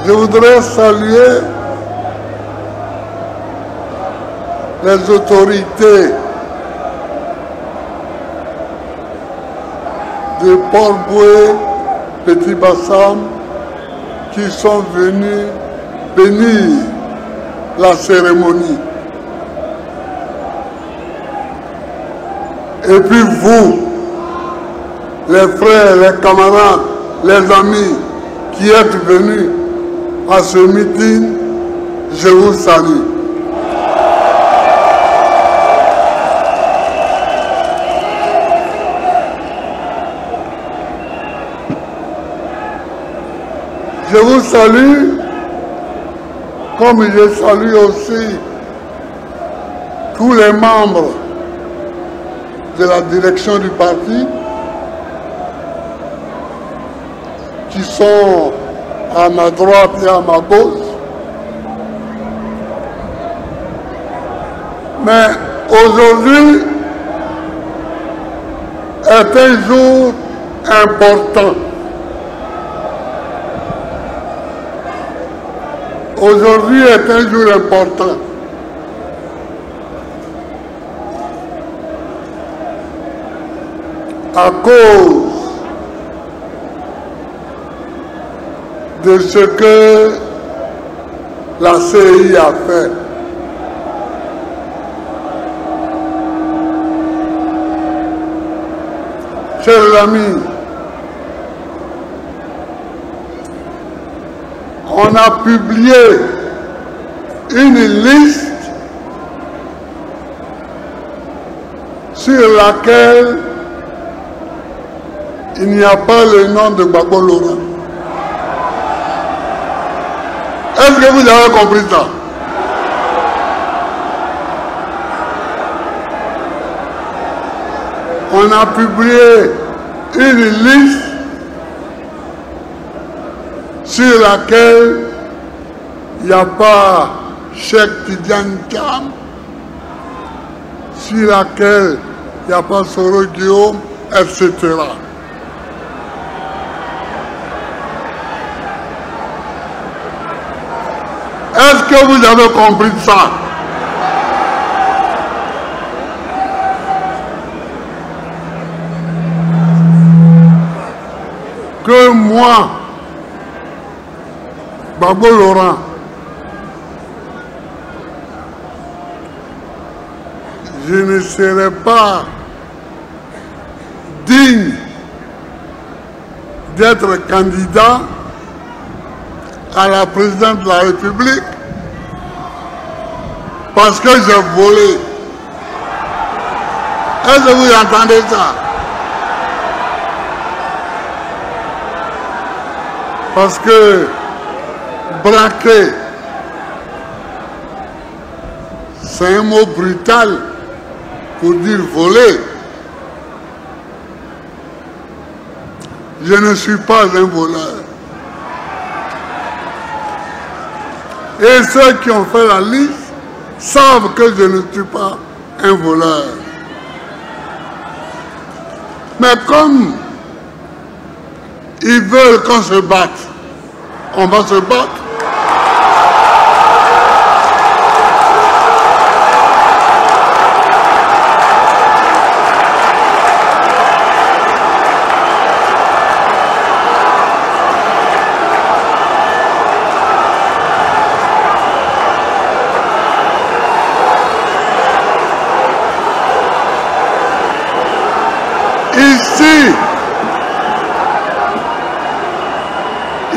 Je voudrais saluer les autorités de Port-Boué, Petit Bassam, qui sont venus bénir la cérémonie. Et puis vous, les frères, les camarades, les amis qui êtes venus à ce meeting, je vous salue. Je vous salue, comme je salue aussi tous les membres de la direction du parti qui sont à ma droite et à ma gauche. Mais aujourd'hui est un jour important. Aujourd'hui est un jour important. À cause de ce que la CI a fait. Chers amis, on a publié une liste sur laquelle il n'y a pas le nom de Gbagbo Laurent. Est-ce que vous avez compris ça? On a publié une liste sur laquelle il n'y a pas Cheikh Tidiane Thiam, sur laquelle il n'y a pas Soro Guillaume, etc. Est-ce que vous avez compris ça? Que moi, Gbagbo Laurent, je ne serai pas digne d'être candidat à la présidence de la République parce que j'ai volé. Est-ce que vous entendez ça? Parce que braquer, c'est un mot brutal pour dire voler. Je ne suis pas un voleur. Et ceux qui ont fait la liste savent que je ne suis pas un voleur. Mais comme ils veulent qu'on se batte, on va se battre.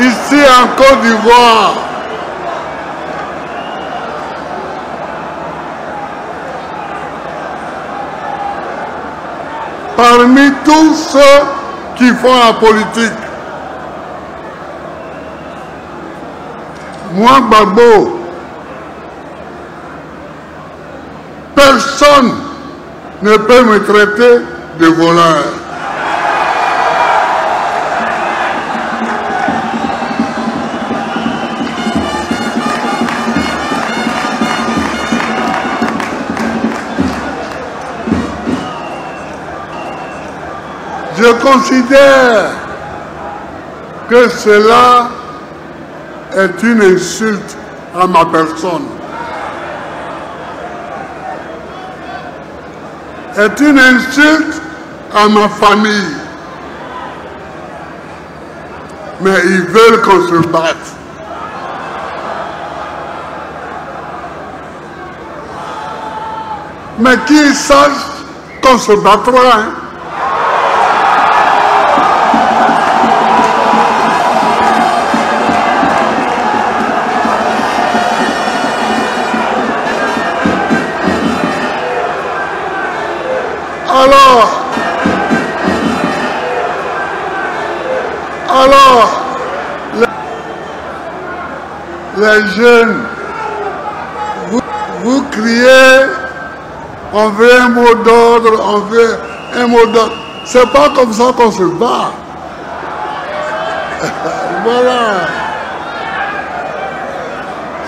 Ici en Côte d'Ivoire, parmi tous ceux qui font la politique, moi, Gbagbo, personne ne peut me traiter de voleur. Je considère que cela est une insulte à ma personne. Est une insulte à ma famille. Mais ils veulent qu'on se batte. Mais qu'ils sachent qu'on se battra. Hein. Alors, les jeunes, vous criez, on veut un mot d'ordre, on veut un mot d'ordre. C'est pas comme ça qu'on se bat. Voilà.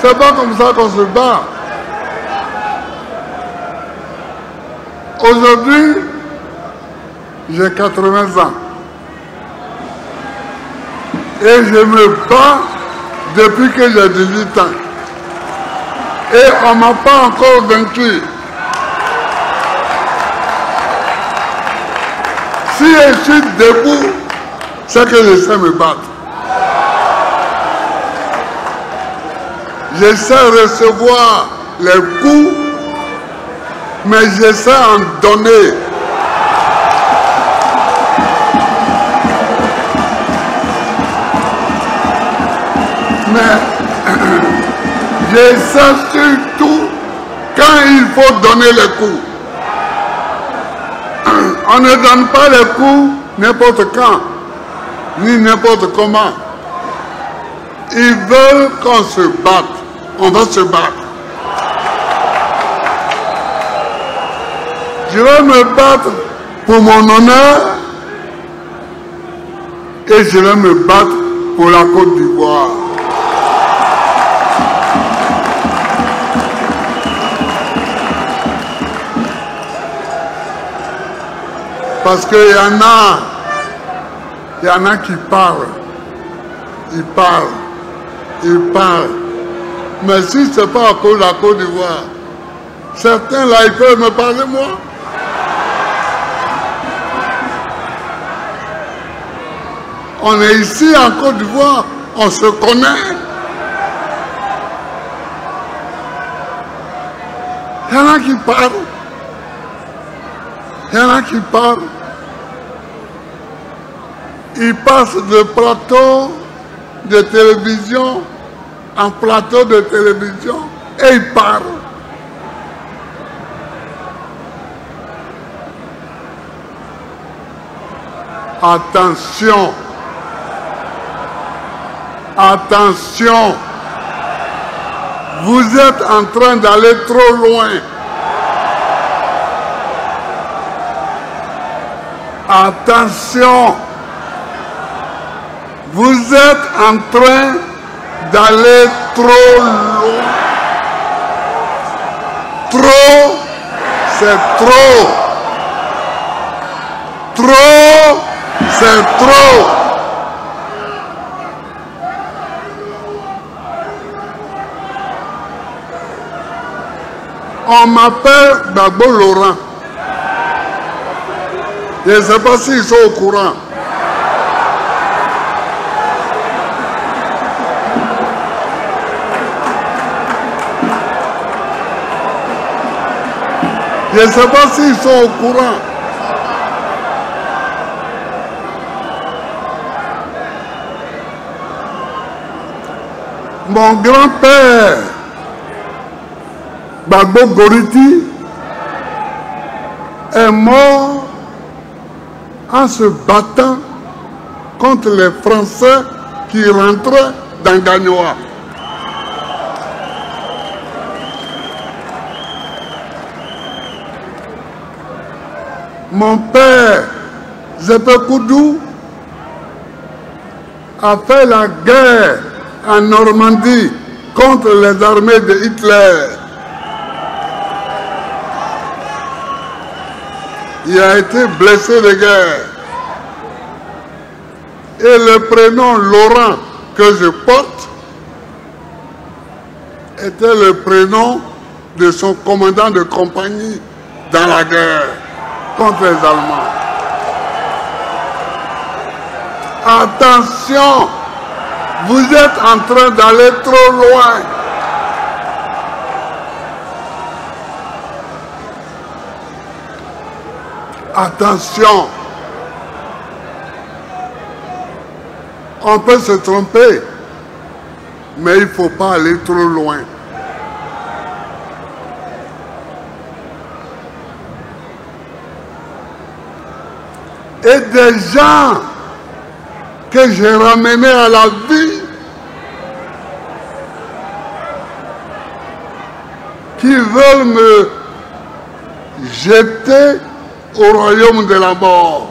C'est pas comme ça qu'on se bat. Aujourd'hui, j'ai 80 ans. Et je me bats depuis que j'ai 18 ans. Et on ne m'a pas encore vaincu. Si je suis debout, c'est que je sais me battre. Je sais recevoir les coups, mais je sais en donner. Mais je sais surtout quand il faut donner les coups. On ne donne pas les coups n'importe quand, ni n'importe comment. Ils veulent qu'on se batte. On va se battre. Je vais me battre pour mon honneur et je vais me battre pour la Côte d'Ivoire. Parce qu'il y en a qui parlent. Ils parlent. Mais si ce n'est pas à cause de la Côte d'Ivoire, certains là, ils peuvent me parler moi. On est ici en Côte d'Ivoire, on se connaît. Il y en a qui parlent. Il y en a qui parlent. Ils passent de plateau de télévision en plateau de télévision et ils parlent. Attention. Attention. Vous êtes en train d'aller trop loin. Attention. Vous êtes en train d'aller trop loin. Trop, c'est trop. Trop, c'est trop. On m'appelle Gbagbo Laurent. Je ne sais pas s'ils sont au courant. Je ne sais pas s'ils sont au courant. Mon grand-père, Gbagbo Goriti, est mort en se battant contre les Français qui rentraient dans Gagnoa. Mon père, Zépé Koudou, a fait la guerre en Normandie contre les armées de Hitler. Il a été blessé de guerre. Et le prénom Laurent que je porte était le prénom de son commandant de compagnie dans la guerre contre les Allemands. Attention, vous êtes en train d'aller trop loin. Attention, on peut se tromper, mais il ne faut pas aller trop loin. Et des gens que j'ai ramenés à la vie, qui veulent me jeter au royaume de la mort.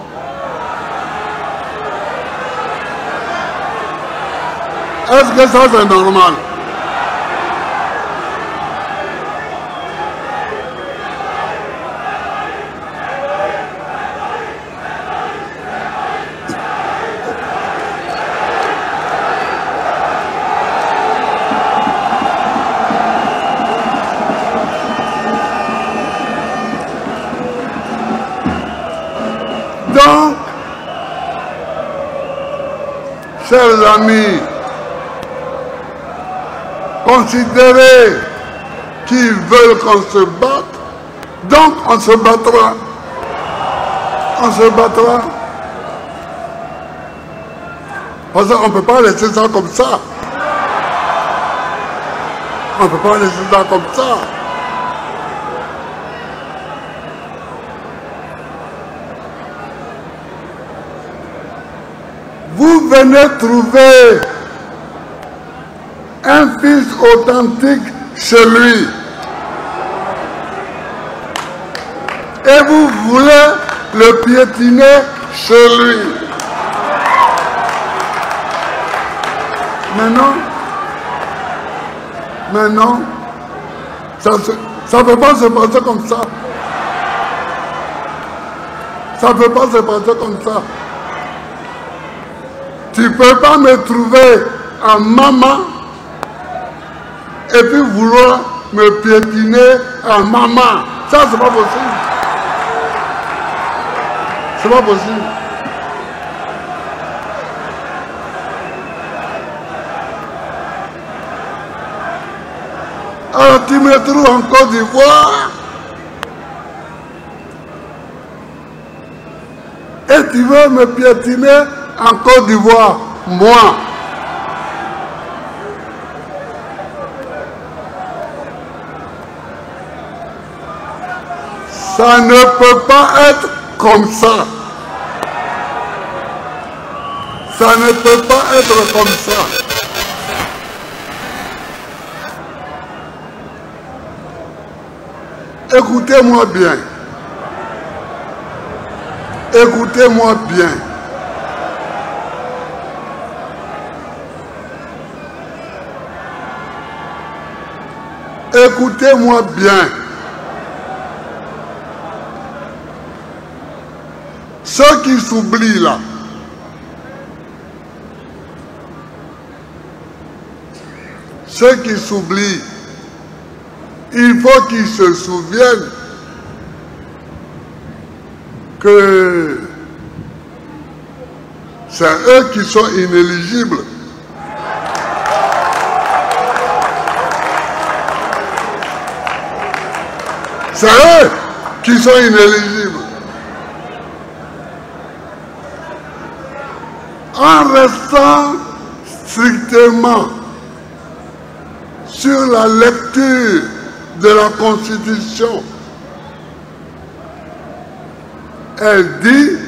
Est-ce que ça c'est normal? Donc, chers amis, considérez qu'ils veulent qu'on se batte, donc on se battra. On se battra. Parce qu'on ne peut pas laisser ça comme ça. On ne peut pas laisser ça comme ça. Vous venez trouver un fils authentique chez lui. Et vous voulez le piétiner chez lui. Mais non, ça ne peut pas se passer comme ça. Ça ne peut pas se passer comme ça. Tu ne peux pas me trouver en maman et puis vouloir me piétiner en maman. Ça, c'est pas possible. C'est pas possible. Alors tu me trouves en Côte d'Ivoire et tu veux me piétiner en Côte d'Ivoire, moi. Ça ne peut pas être comme ça. Ça ne peut pas être comme ça. Écoutez-moi bien. Écoutez-moi bien. Écoutez-moi bien. Ceux qui s'oublient là, ceux qui s'oublient, il faut qu'ils se souviennent que c'est eux qui sont inéligibles. C'est eux qui sont inéligibles. En restant strictement sur la lecture de la Constitution, elle dit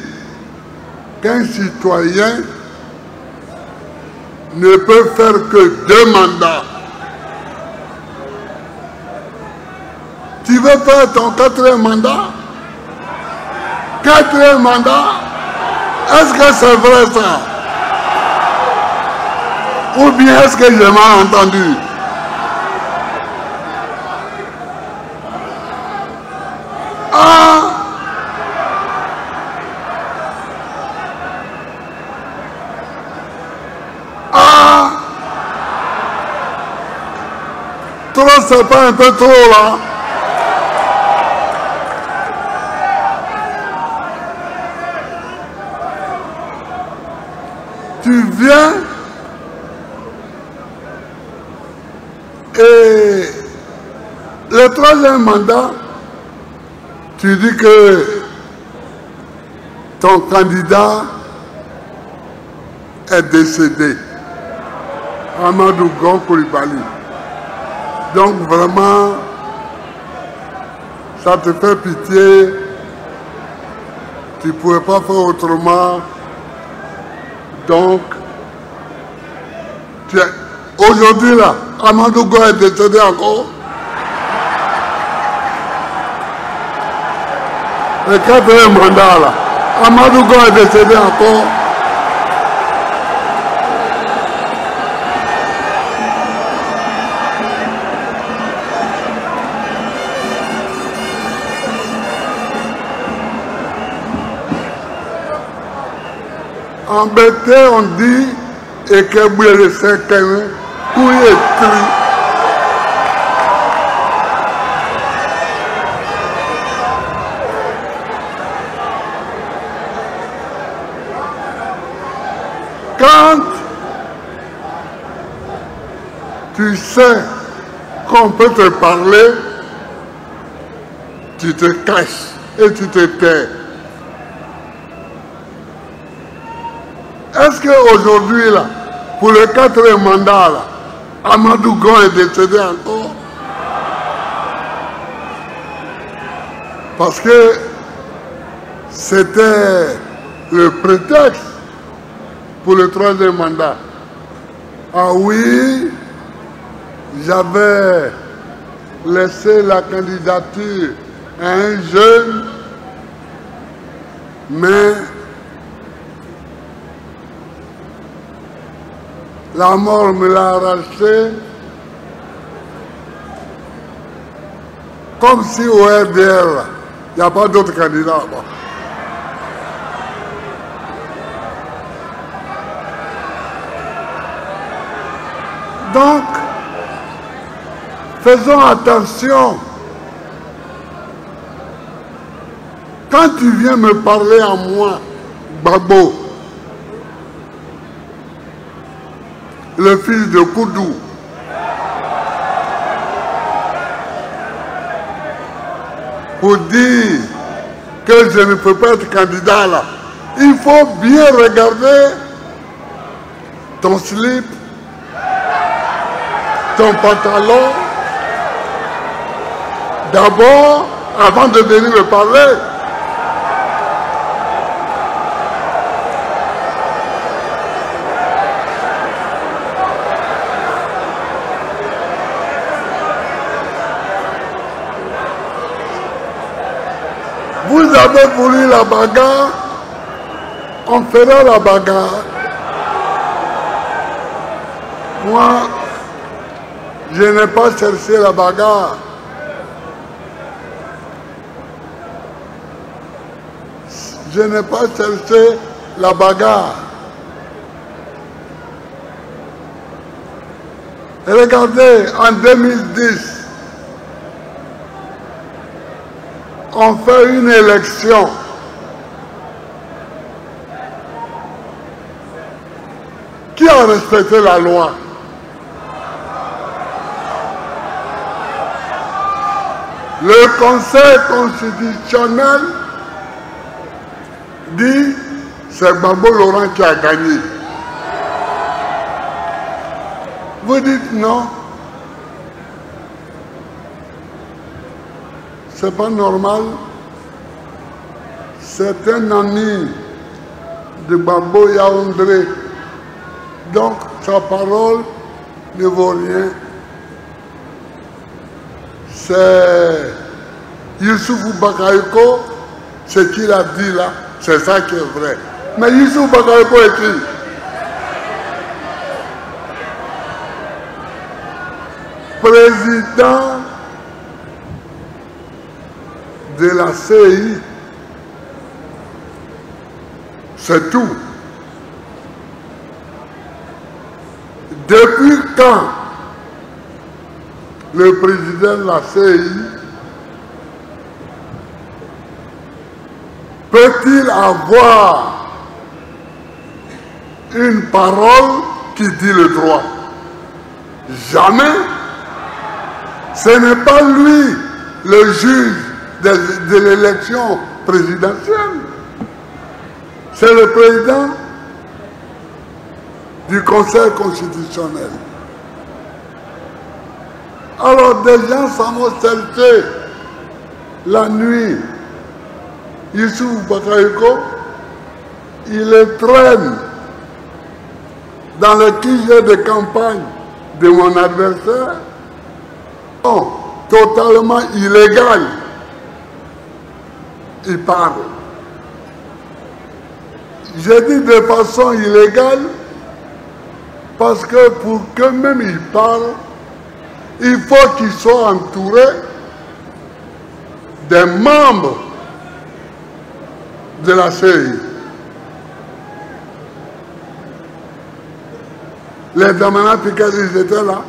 qu'un citoyen ne peut faire que 2 mandats. Tu veux faire ton 4e mandat? 4e mandat? Est-ce que c'est vrai ça? Ou bien est-ce que j'ai mal entendu? Ah! Ah! Trop, c'est pas un peu trop là? Tu viens et le troisième mandat, tu dis que ton candidat est décédé, Amadou Gon Coulibaly. Donc vraiment, ça te fait pitié, tu ne pouvais pas faire autrement. Donc, aujourd'hui là, Amadou Gon est décédé encore. Le quatrième mandat là, Amadou Gon est décédé encore. Embêté, on dit, et que vous le savez, pour écrit. Quand tu sais qu'on peut te parler, tu te caches et tu te tais. Est-ce qu'aujourd'hui, là, pour le quatrième mandat, là, Amadou Gon est décédé encore? Parce que c'était le prétexte pour le troisième mandat. Ah oui, j'avais laissé la candidature à un jeune, mais la mort me l'a arraché, comme si au RDR, il n'y a pas d'autres candidats. Donc, faisons attention. Quand tu viens me parler à moi, Babo, le fils de Koudou, pour dire que je ne peux pas être candidat là, il faut bien regarder ton slip, ton pantalon, d'abord, avant de venir me parler. Vous avez voulu la bagarre, on fera la bagarre. Moi, je n'ai pas cherché la bagarre. Je n'ai pas cherché la bagarre. Et regardez, en 2010, on fait une élection. Qui a respecté la loi? Le Conseil constitutionnel dit c'est Gbagbo Laurent qui a gagné. Vous dites non. C'est pas normal. C'est un ami de Gbagbo Yaoundé. Donc sa parole ne vaut rien. C'est Youssoufou Bakayoko, ce qu'il a dit là, c'est ça qui est vrai. Mais Youssoufou Bakayoko est qui? Président de la CI. C'est tout. Depuis quand le président de la CEI peut-il avoir une parole qui dit le droit? Jamais. Ce n'est pas lui le juge de l'élection présidentielle. C'est le président du Conseil constitutionnel. Alors des gens s'amoncellent la nuit. Youssouf Bakayoko, il les traîne dans le QG de campagne de mon adversaire. Non, totalement illégal. Il parle. J'ai dit de façon illégale parce que pour qu'eux-mêmes ils parlent, il faut qu'ils soient entourés des membres de la CEI. Les Damana Pikal, ils étaient là.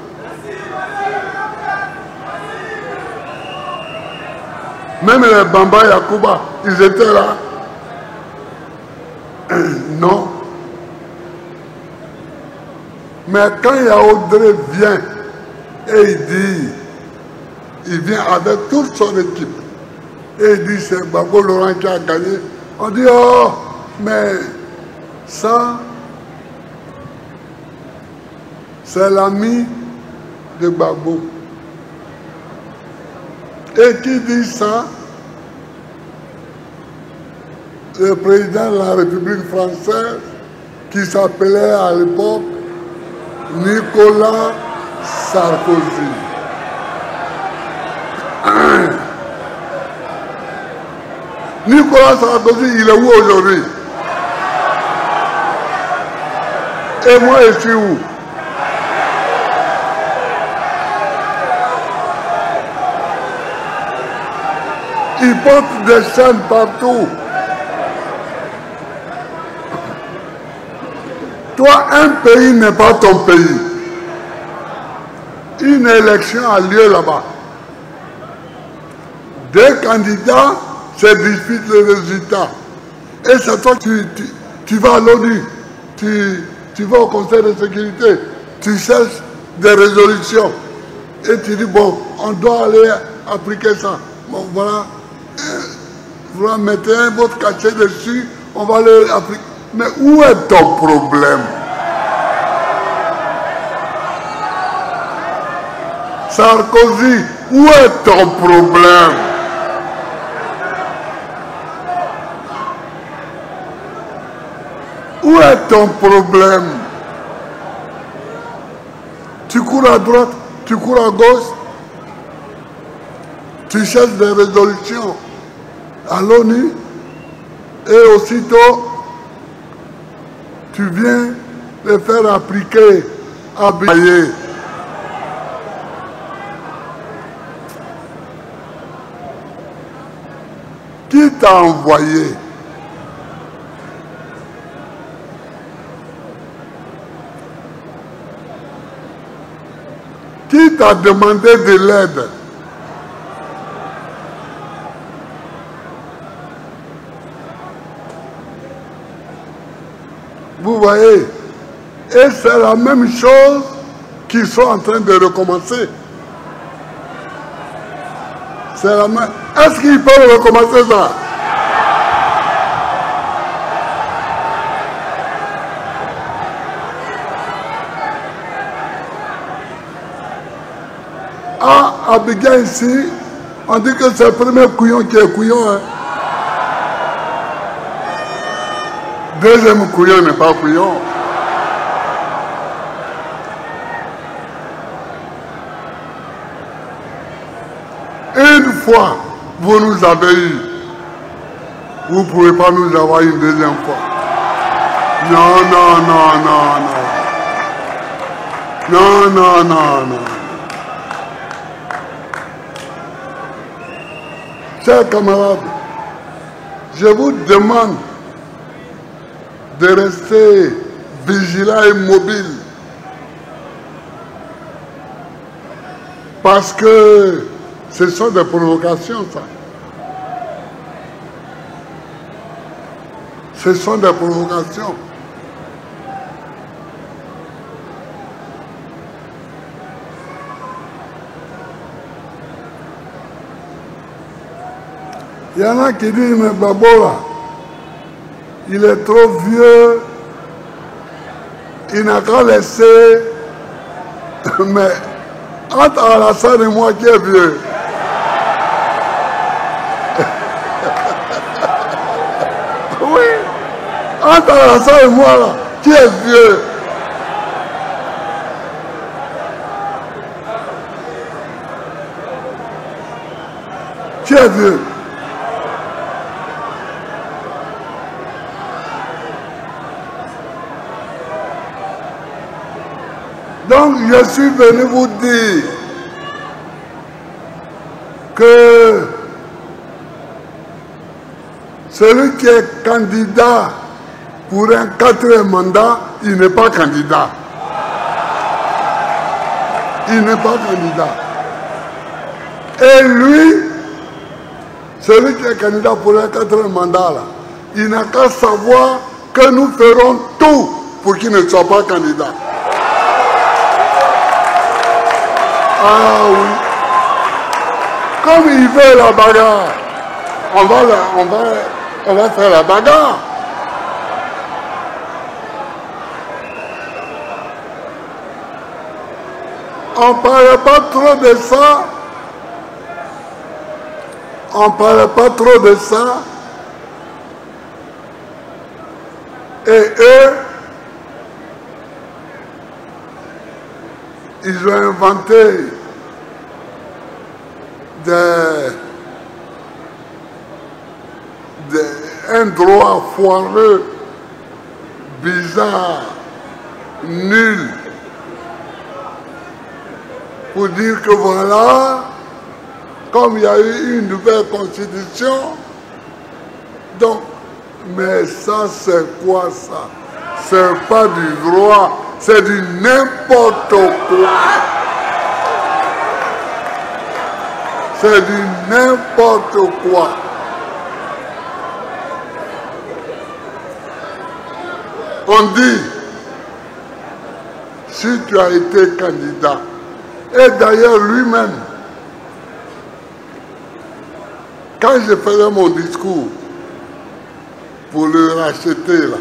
Même les Bamba Yakuba, ils étaient là. Non. Mais quand Yaoundé vient et il vient avec toute son équipe, et il dit c'est Gbagbo Laurent qui a gagné, on dit oh, mais ça, c'est l'ami de Gbagbo. Et qui dit ça? Le président de la République française, qui s'appelait à l'époque Nicolas Sarkozy. Nicolas Sarkozy, il est où aujourd'hui? Et moi, je suis où? Il porte des chaînes partout. Toi, un pays n'est pas ton pays. Une élection a lieu là-bas. Deux candidats se disputent le résultat. Et c'est toi tu vas à l'ONU, tu vas au Conseil de sécurité, tu cherches des résolutions. Et tu dis, bon, on doit aller appliquer ça. Bon, voilà. Vous mettez votre cachet dessus, on va aller appliquer. Mais où est ton problème? Sarkozy, où est ton problème? Où est ton problème? Tu cours à droite, tu cours à gauche, tu cherches des résolutions à l'ONU et aussitôt tu viens les faire appliquer à Bayer. Qui t'a envoyé? Qui t'a demandé de l'aide? Vous voyez? Et c'est la même chose qu'ils sont en train de recommencer. C'est la même. Est-ce qu'ils peuvent recommencer ça? Ah, Abidjan ici, on dit que c'est le premier couillon qui est couillon. Hein. Deuxième couillon n'est pas couillon. Une fois, vous nous avez eu. Vous ne pouvez pas nous avoir une deuxième fois. Non, non, non, non, non. Non, non, non, non. Chers camarades, je vous demande de rester vigilants et mobiles. Parce que ce sont des provocations, ça. Ce sont des provocations. Il y en a qui disent, mais Babo là, il est trop vieux, il n'a qu'à laisser, mais entre Alassane et moi qui est vieux. Oui, entre Alassane et moi là, qui est vieux. Qui est vieux. Donc, je suis venu vous dire que celui qui est candidat pour un 4e mandat, il n'est pas candidat. Il n'est pas candidat. Et lui, celui qui est candidat pour un 4e mandat, là, il n'a qu'à savoir que nous ferons tout pour qu'il ne soit pas candidat. Ah oui. Comme il veut la bagarre, on va faire la bagarre. On ne parlait pas trop de ça. On ne parlait pas trop de ça. Et eux, ils ont inventé un droit foireux, bizarre, nul, pour dire que voilà, comme il y a eu une nouvelle constitution, donc, mais ça c'est quoi ça? C'est pas du droit. C'est du n'importe quoi. C'est du n'importe quoi. On dit, si tu as été candidat, et d'ailleurs lui-même, quand je faisais mon discours pour le racheter là,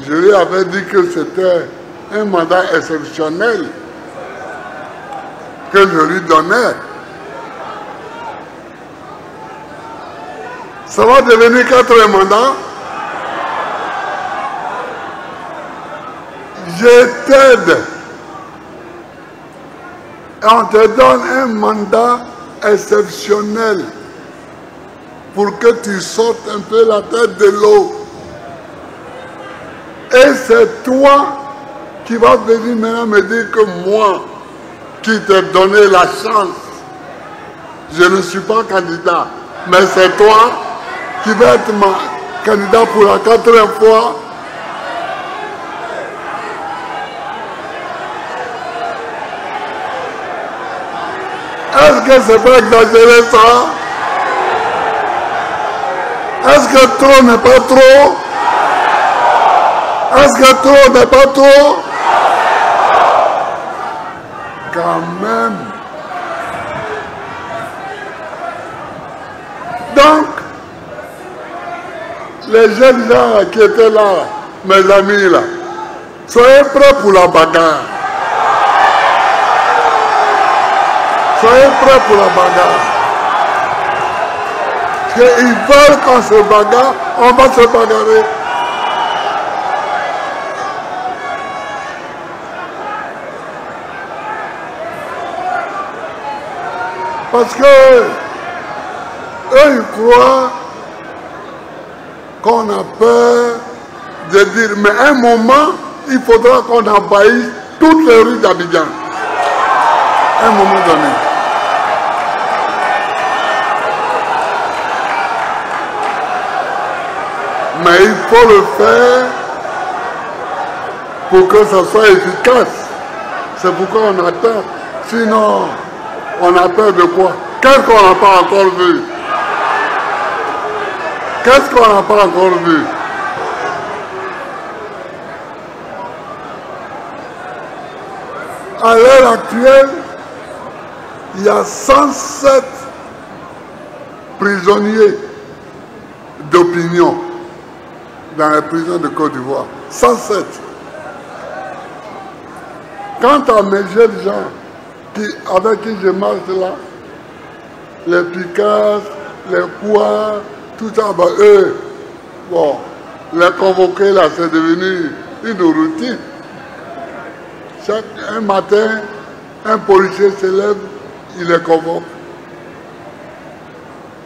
je lui avais dit que c'était un mandat exceptionnel que je lui donnais. Ça va devenir 4 mandats. Je t'aide. Et on te donne un mandat exceptionnel pour que tu sortes un peu la tête de l'eau. Et c'est toi qui vas venir maintenant me dire que moi, qui t'ai donné la chance, je ne suis pas candidat, mais c'est toi qui vas être ma candidat pour la 4e fois. Est-ce que c'est pas exagéré ça? Est-ce que trop n'est pas trop? Est-ce que trop n'est pas trop? Quand même. Donc, les jeunes gens qui étaient là, mes amis là, soyez prêts pour la bagarre. Soyez prêts pour la bagarre. Parce qu'ils veulent qu'on se bagarre, on va se bagarrer. Parce que eux, ils croient qu'on a peur de dire, mais à un moment, il faudra qu'on envahisse toutes les rues d'Abidjan. À un moment donné. Mais il faut le faire pour que ça soit efficace. C'est pourquoi on a peur. Sinon, on a peur de quoi? Qu'est-ce qu'on n'a pas encore vu? Qu'est-ce qu'on n'a pas encore vu? À l'heure actuelle, il y a 107 prisonniers d'opinion dans les prisons de Côte d'Ivoire. 107. Quant à mes jeunes gens avec qui je marche là, les Picasso, les Quoi, tout ça, bah, eux, bon, les convoquer là, c'est devenu une routine. Un matin, un policier se lève, il les convoque.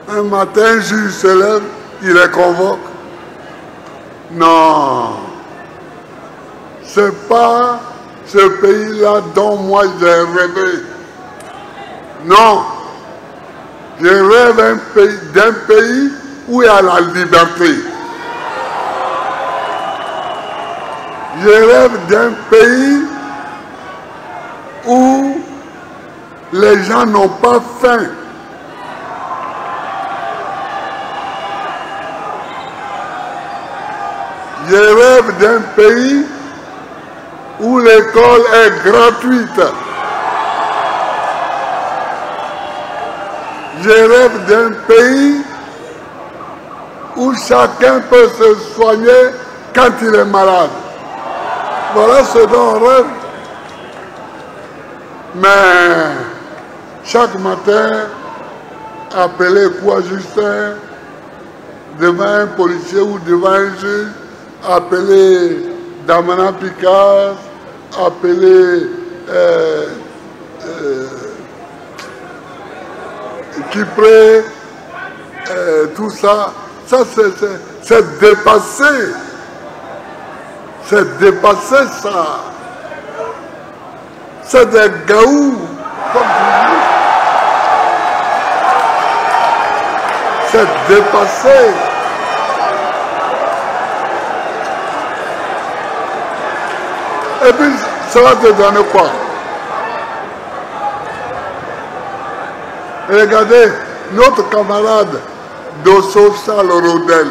Un matin, un juge se lève, il les convoque. Non, c'est pas ce pays-là dont moi j'ai rêvé. Non, je rêve d'un pays où il y a la liberté. Je rêve d'un pays où les gens n'ont pas faim. Je rêve d'un pays où l'école est gratuite. Je rêve d'un pays où chacun peut se soigner quand il est malade. Voilà ce dont on rêve. Mais chaque matin, appeler quoi Justin devant un policier ou devant un juge, appeler Damana Picasso, appeler Kipré, tout ça, ça c'est dépassé. C'est dépassé ça. C'est des gaous, comme tu dis. C'est dépassé. Et puis, cela te donne quoi? Regardez, notre camarade Dosso Charles Rodel.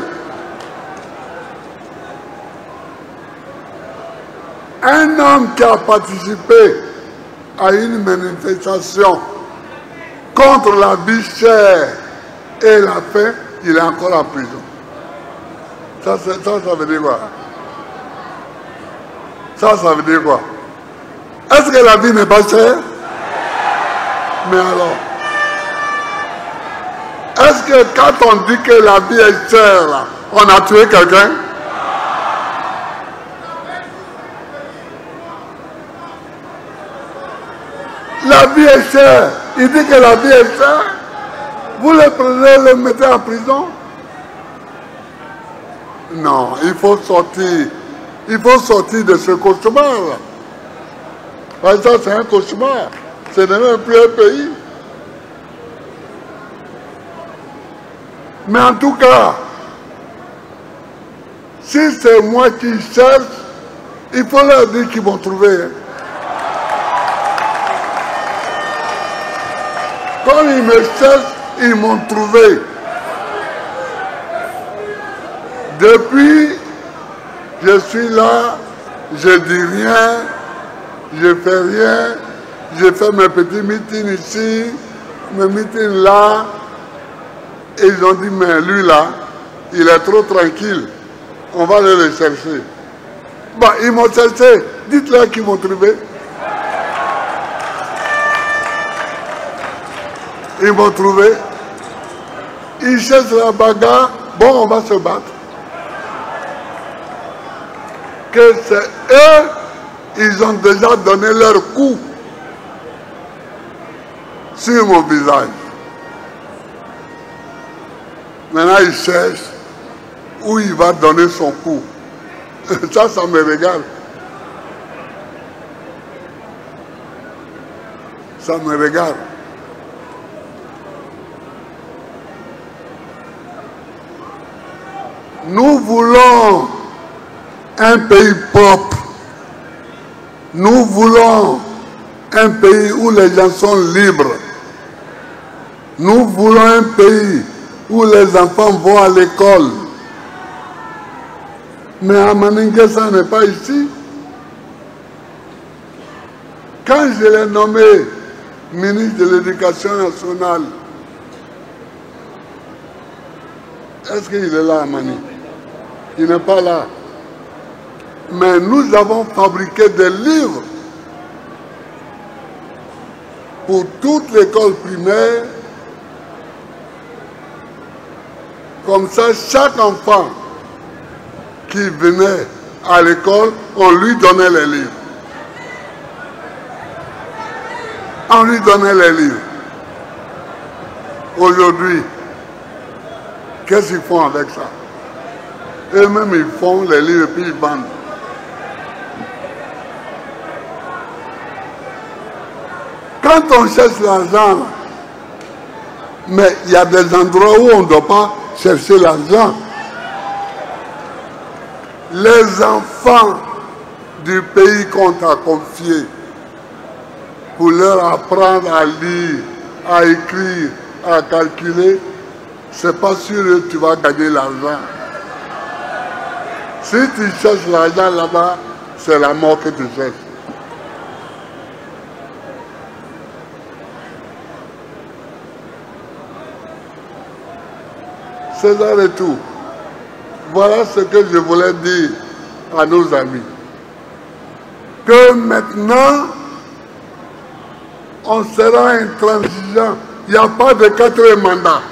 Un homme qui a participé à une manifestation contre la vie chère et la faim, il est encore en prison. Ça veut dire quoi? Ça veut dire quoi? Est-ce que la vie n'est pas chère? Mais alors, est-ce que quand on dit que la vie est chère, on a tué quelqu'un? La vie est chère. Il dit que la vie est chère. Vous le prenez, le mettez en prison? Non, il faut sortir. Il faut sortir de ce cauchemar-là. Parce que ça, c'est un cauchemar. Ce n'est même plus un pays. Mais en tout cas, si c'est moi qui cherche, il faut leur dire qu'ils vont trouver. Quand ils me cherchent, ils m'ont trouvé. Depuis, je suis là, je dis rien, je fais rien, je fais mes petits meetings ici, mes meetings là. Et ils ont dit, mais lui là, il est trop tranquille, on va aller le chercher. Bon, ils m'ont cherché, dites-leur qu'ils m'ont trouvé. Ils m'ont trouvé. Ils cherchent la bagarre. Bon, on va se battre. Que c'est eux, ils ont déjà donné leur coup sur mon visage. Maintenant, ils cherchent où il va donner son coup. Ça me regarde. Ça me regarde. Nous voulons un pays propre. Nous voulons un pays où les gens sont libres. Nous voulons un pays où les enfants vont à l'école. Mais à Maningue, ça n'est pas ici. Quand je l'ai nommé ministre de l'Éducation nationale, est-ce qu'il est là à Mani? Il n'est pas là. Mais nous avons fabriqué des livres pour toute l'école primaire. Comme ça, chaque enfant qui venait à l'école, on lui donnait les livres. On lui donnait les livres. Aujourd'hui, qu'est-ce qu'ils font avec ça? Eux-mêmes, ils font les livres et puis ils vendent. Quand on cherche l'argent, mais il y a des endroits où on ne doit pas chercher l'argent. Les enfants du pays qu'on t'a confié, pour leur apprendre à lire, à écrire, à calculer, c'est pas sûr que tu vas gagner l'argent. Si tu cherches l'argent là-bas, c'est la mort que tu cherches. César et tout. Voilà ce que je voulais dire à nos amis. Que maintenant, on sera intransigeant. Il n'y a pas de 4e mandat.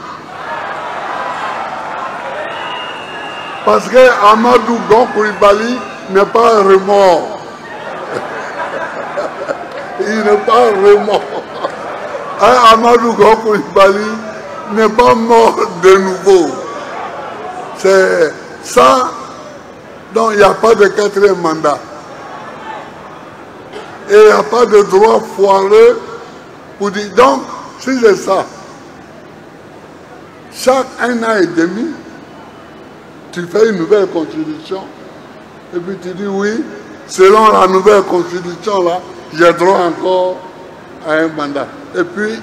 Parce que Amadou Gon Coulibaly n'est pas un remords. Il n'est pas un remords. Amadou Gon Coulibaly n'est pas mort de nouveau. C'est ça. Donc il n'y a pas de 4e mandat. Et il n'y a pas de droit foireux pour dire. Donc, si c'est ça, chaque 1 an et demi, tu fais une nouvelle constitution. Et puis tu dis oui, selon la nouvelle constitution là, j'ai droit encore à un mandat. Et puis,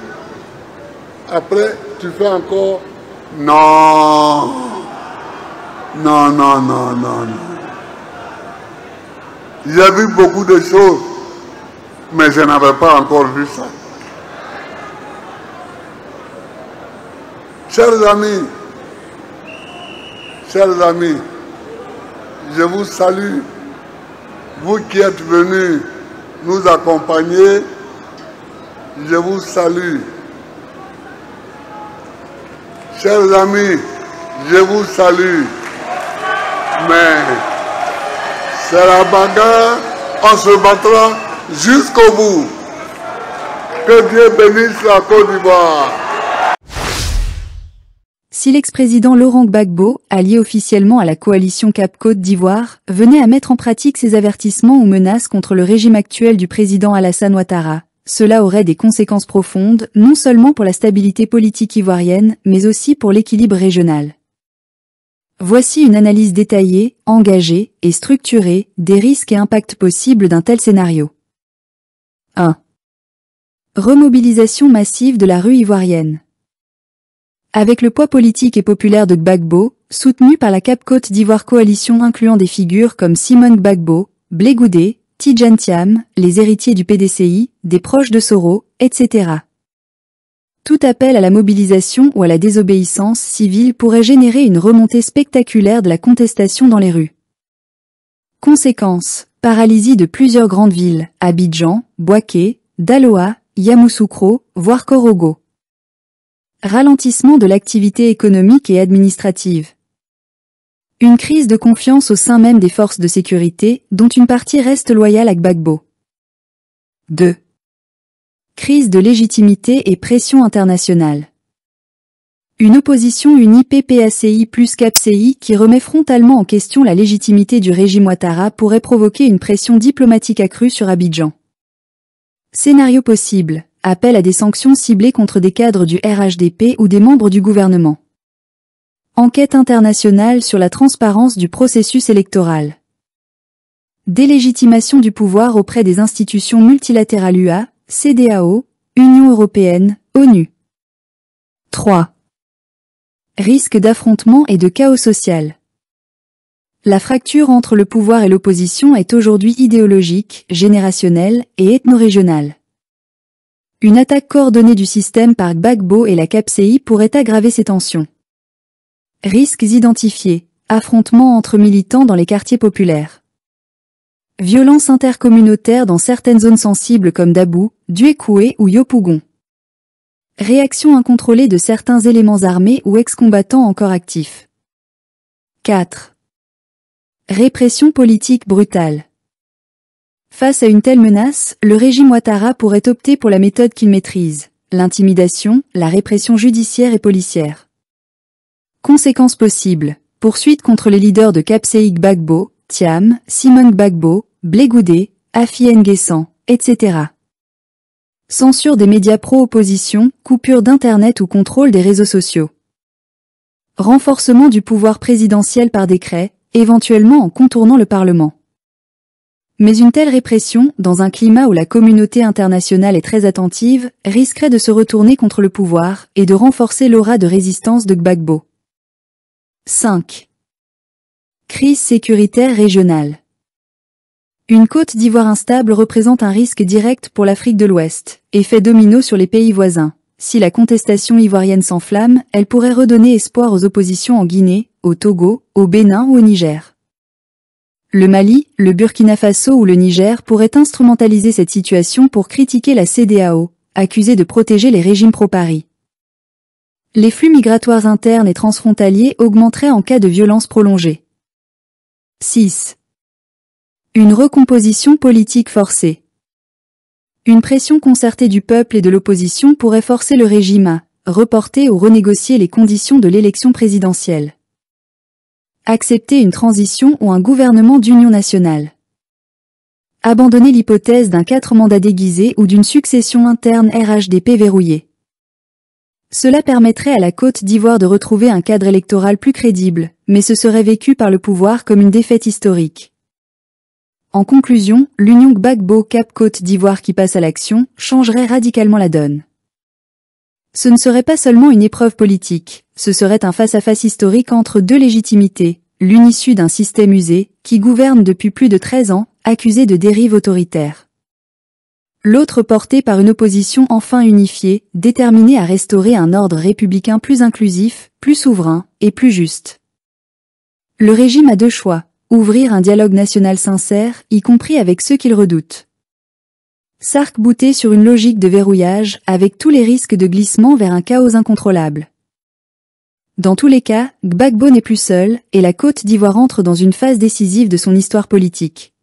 après, tu fais encore non. Non, non, non, non, non. J'ai vu beaucoup de choses, mais je n'avais pas encore vu ça. Chers amis, je vous salue. Vous qui êtes venus nous accompagner, je vous salue. Chers amis, je vous salue. Mais c'est la bagarre, on se battra jusqu'au bout. Que Dieu bénisse la Côte d'Ivoire. Si l'ex-président Laurent Gbagbo, allié officiellement à la coalition Cap Côte d'Ivoire, venait à mettre en pratique ses avertissements ou menaces contre le régime actuel du président Alassane Ouattara, cela aurait des conséquences profondes, non seulement pour la stabilité politique ivoirienne, mais aussi pour l'équilibre régional. Voici une analyse détaillée, engagée et structurée des risques et impacts possibles d'un tel scénario. 1. Remobilisation massive de la rue ivoirienne. Avec le poids politique et populaire de Gbagbo, soutenu par la Cap Côte d'Ivoire coalition incluant des figures comme Simone Gbagbo, Blé Goudé, Tidjane Thiam, les héritiers du PDCI, des proches de Soro, etc. Tout appel à la mobilisation ou à la désobéissance civile pourrait générer une remontée spectaculaire de la contestation dans les rues. Conséquence, paralysie de plusieurs grandes villes, Abidjan, Bouaké, Daloa, Yamoussoukro, voire Korogo. Ralentissement de l'activité économique et administrative. Une crise de confiance au sein même des forces de sécurité, dont une partie reste loyale à Gbagbo. 2. Crise de légitimité et pression internationale. Une opposition unie PPACI plus CAPCI qui remet frontalement en question la légitimité du régime Ouattara pourrait provoquer une pression diplomatique accrue sur Abidjan. Scénario possible, appel à des sanctions ciblées contre des cadres du RHDP ou des membres du gouvernement. Enquête internationale sur la transparence du processus électoral. Délégitimation du pouvoir auprès des institutions multilatérales UA, CEDEAO, Union européenne, ONU. 3. Risque d'affrontement et de chaos social. La fracture entre le pouvoir et l'opposition est aujourd'hui idéologique, générationnelle et ethno-régionale. Une attaque coordonnée du système par Gbagbo et la CAPCI pourrait aggraver ces tensions. Risques identifiés. Affrontements entre militants dans les quartiers populaires. Violences intercommunautaires dans certaines zones sensibles comme Dabou, Duékoué ou Yopougon. Réaction incontrôlée de certains éléments armés ou ex-combattants encore actifs. 4. Répression politique brutale. Face à une telle menace, le régime Ouattara pourrait opter pour la méthode qu'il maîtrise, l'intimidation, la répression judiciaire et policière. Conséquences possibles. Poursuites contre les leaders de CAPCI Gbagbo, Thiam, Simone Gbagbo, Blé Goudé, Afi N'Guessan, etc. Censure des médias pro-opposition, coupure d'Internet ou contrôle des réseaux sociaux. Renforcement du pouvoir présidentiel par décret, éventuellement en contournant le Parlement. Mais une telle répression, dans un climat où la communauté internationale est très attentive, risquerait de se retourner contre le pouvoir et de renforcer l'aura de résistance de Gbagbo. 5. Crise sécuritaire régionale. Une Côte d'Ivoire instable représente un risque direct pour l'Afrique de l'Ouest, effet domino sur les pays voisins. Si la contestation ivoirienne s'enflamme, elle pourrait redonner espoir aux oppositions en Guinée, au Togo, au Bénin ou au Niger. Le Mali, le Burkina Faso ou le Niger pourraient instrumentaliser cette situation pour critiquer la CEDEAO, accusée de protéger les régimes pro-Paris. Les flux migratoires internes et transfrontaliers augmenteraient en cas de violence prolongée. 6. Une recomposition politique forcée. Une pression concertée du peuple et de l'opposition pourrait forcer le régime à reporter ou renégocier les conditions de l'élection présidentielle. Accepter une transition ou un gouvernement d'union nationale. Abandonner l'hypothèse d'un 4 mandats déguisé ou d'une succession interne RHDP verrouillée. Cela permettrait à la Côte d'Ivoire de retrouver un cadre électoral plus crédible, mais ce serait vécu par le pouvoir comme une défaite historique. En conclusion, l'union Gbagbo-Cap Côte d'Ivoire qui passe à l'action changerait radicalement la donne. Ce ne serait pas seulement une épreuve politique, ce serait un face-à-face historique entre deux légitimités, l'une issue d'un système usé, qui gouverne depuis plus de 13 ans, accusé de dérive autoritaire. L'autre portée par une opposition enfin unifiée, déterminée à restaurer un ordre républicain plus inclusif, plus souverain et plus juste. Le régime a deux choix, ouvrir un dialogue national sincère, y compris avec ceux qu'il redoute. S'arc-bouter sur une logique de verrouillage, avec tous les risques de glissement vers un chaos incontrôlable. Dans tous les cas, Gbagbo n'est plus seul, et la Côte d'Ivoire entre dans une phase décisive de son histoire politique.